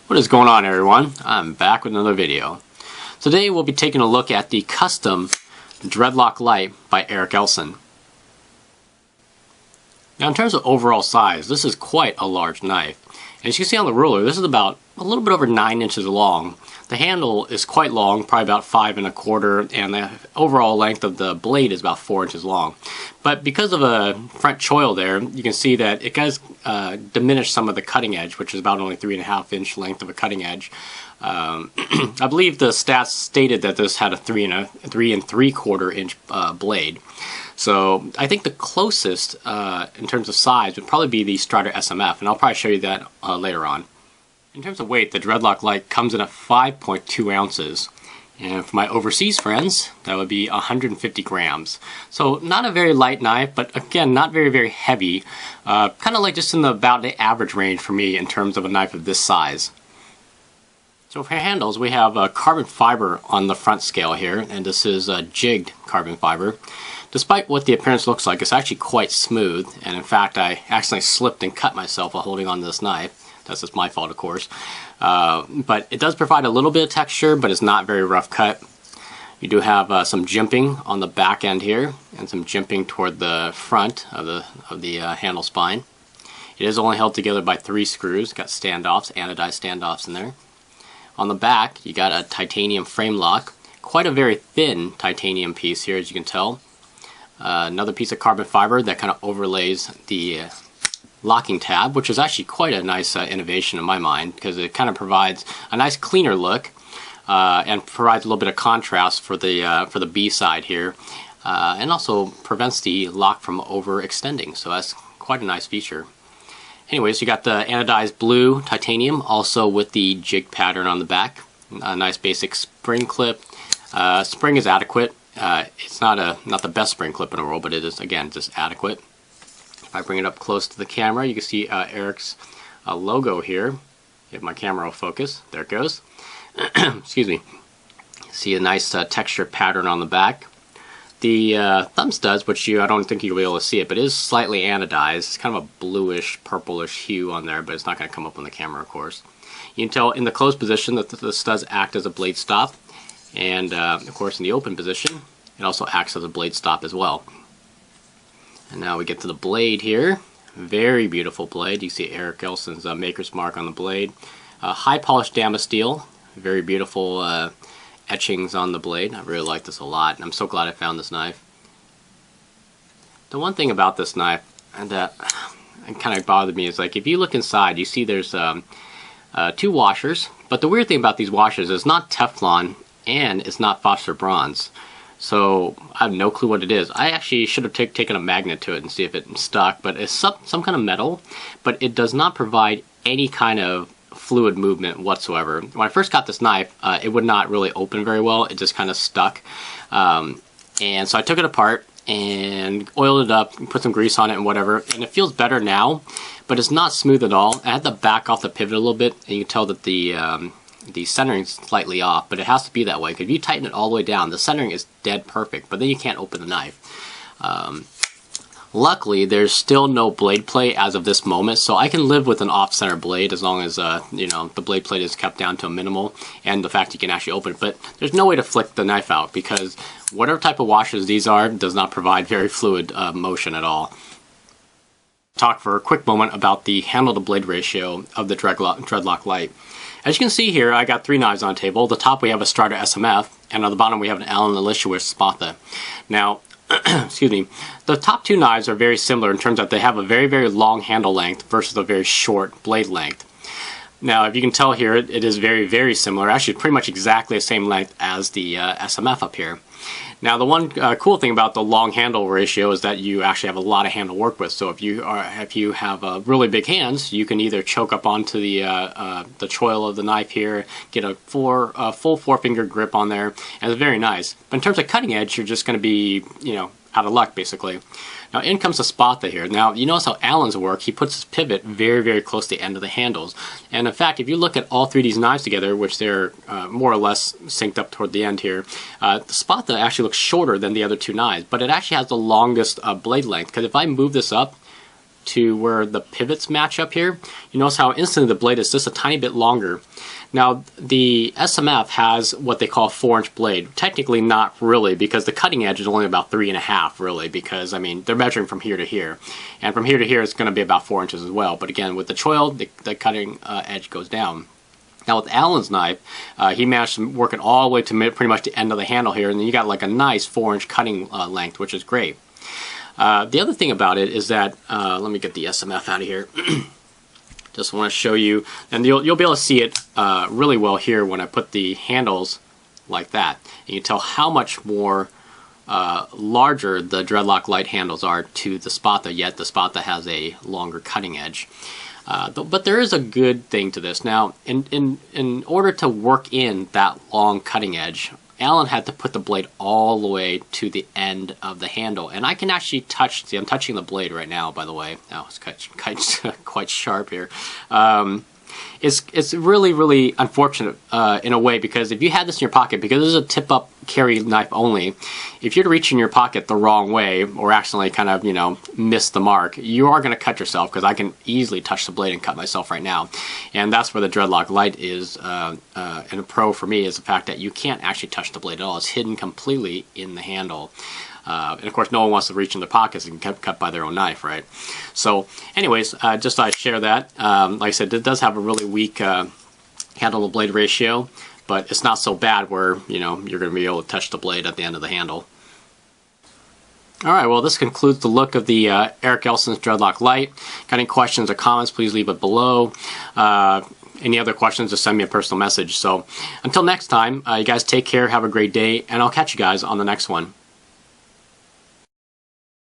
What is going on, everyone? I'm back with another video. Today we'll be taking a look at the custom Dreadlock Lite by Elson. Now in terms of overall size, this is quite a large knife. And as you can see on the ruler, this is about a little bit over 9 inches long. The handle is quite long, probably about 5 1/4, and the overall length of the blade is about 4 inches long. But because of a front choil there, you can see that it does diminish some of the cutting edge, which is about only 3.5 inch length of a cutting edge. I believe the stats stated that this had a 3 3/4 inch blade. So I think the closest in terms of size would probably be the Strider SMF, and I'll probably show you that later on. In terms of weight, the Dreadlock Lite comes in at 5.2 ounces. And for my overseas friends, that would be 150 grams. So not a very light knife, but again, not very heavy. Kind of like just in about the average range for me in terms of a knife of this size. So for handles, we have carbon fiber on the front scale here, and this is jigged carbon fiber. Despite what the appearance looks like, it's actually quite smooth, and in fact I accidentally slipped and cut myself while holding on to this knife. That's just my fault, of course. But it does provide a little bit of texture, but it's not very rough cut. You do have some jimping on the back end here, and some jimping toward the front of the handle spine. It is only held together by 3 screws. Got standoffs, anodized standoffs in there. On the back, you got a titanium frame lock. Quite a very thin titanium piece here, as you can tell. Another piece of carbon fiber that kind of overlays the locking tab, which is actually quite a nice innovation in my mind, because it kind of provides a nice cleaner look and provides a little bit of contrast for the B side here, and also prevents the lock from overextending. So that's quite a nice feature. Anyways, you got the anodized blue titanium, also with the jig pattern on the back. A nice basic spring clip. Spring is adequate. It's not the best spring clip in the world, but it is, again, just adequate. If I bring it up close to the camera, you can see Eric's logo here. If my camera will focus, there it goes. Excuse me. See a nice texture pattern on the back. The thumb studs, which I don't think you'll be able to see it, but it is slightly anodized. It's kind of a bluish, purplish hue on there, but it's not going to come up on the camera, of course. You can tell in the closed position that the studs act as a blade stop, and of course in the open position, it also acts as a blade stop as well. And now we get to the blade here. Very beautiful blade. You see Eric Elson's maker's mark on the blade. High polished damasteel. Very beautiful etchings on the blade. I really like this a lot, and I'm so glad I found this knife. The one thing about this knife that kind of bothered me is, like, if you look inside, you see there's 2 washers. But the weird thing about these washers is it's not Teflon and it's not phosphor bronze. So I have no clue what it is. I actually should have taken a magnet to it and see if it stuck, but it's some kind of metal, but it does not provide any kind of fluid movement whatsoever. When I first got this knife, it would not really open very well. It just kind of stuck. And so I took it apart and oiled it up, put some grease on it and whatever, and it feels better now, but it's not smooth at all. I had to back off the pivot a little bit, and you can tell that the centering is slightly off, but it has to be that way, because if you tighten it all the way down, the centering is dead perfect, but then you can't open the knife. Luckily, there's still no blade plate as of this moment, so I can live with an off-center blade as long as the blade plate is kept down to a minimal, and the fact you can actually open it. But there's no way to flick the knife out, because whatever type of washers these are does not provide very fluid motion at all. Talk for a quick moment about the handle to blade ratio of the Dreadlock Lite. As you can see here, I got 3 knives on the table. At the top we have a Strider SMF, and on the bottom we have an Allen Elishewich Spatha. Now, excuse me, the top 2 knives are very similar in terms that they have a very long handle length versus a very short blade length. Now, if you can tell here, it is very similar, actually pretty much exactly the same length as the SMF up here. Now, the one cool thing about the long handle ratio is that you actually have a lot of hand to work with. So if you have really big hands, you can either choke up onto the choil of the knife here, get a full 4-finger grip on there, and it's very nice. But in terms of cutting edge, you're just going to be, out of luck, basically. Now in comes the Spatha here. Now you notice how Allen's work, he puts his pivot very close to the end of the handles. And in fact, if you look at all 3 of these knives together, which they're more or less synced up toward the end here, the Spatha actually looks shorter than the other 2 knives, but it actually has the longest blade length, because if I move this up to where the pivots match up here, you notice how instantly the blade is just a tiny bit longer. Now, the SMF has what they call a 4-inch blade. Technically not really, because the cutting edge is only about 3.5 really, because I mean they're measuring from here to here, and from here to here it's going to be about 4 inches as well. But again, with the choil, the cutting edge goes down. Now with Alan's knife, he managed to work it all the way to pretty much the end of the handle here, and then you got like a nice 4-inch cutting length, which is great. The other thing about it is that, let me get the SMF out of here. Just want to show you, and you'll be able to see it really well here when I put the handles like that. And you can tell how much more larger the Dreadlock Lite handles are to the Spada, yet the Spada has a longer cutting edge. But there is a good thing to this. Now, in order to work in that long cutting edge, Alan had to put the blade all the way to the end of the handle, and I can actually touch. See, I'm touching the blade right now, by the way. Oh, it's quite sharp here. It's really unfortunate in a way, because if you had this in your pocket, because this is a tip-up carry knife only, if you're to reach in your pocket the wrong way or accidentally kind of, you know, miss the mark, you are going to cut yourself, because I can easily touch the blade and cut myself right now. And that's where the Dreadlock Lite is and a pro for me, is the fact that you can't actually touch the blade at all. It's hidden completely in the handle. And of course, no one wants to reach in their pockets and get cut by their own knife, right? So, anyways, just thought I'd share that. Like I said, it does have a really weak handle to blade ratio, but it's not so bad where, you know, you're going to be able to touch the blade at the end of the handle. All right, well, this concludes the look of the Eric Elson's Dreadlock Lite. Got any questions or comments, please leave it below. Any other questions, just send me a personal message. So, until next time, you guys take care, have a great day, and I'll catch you guys on the next one.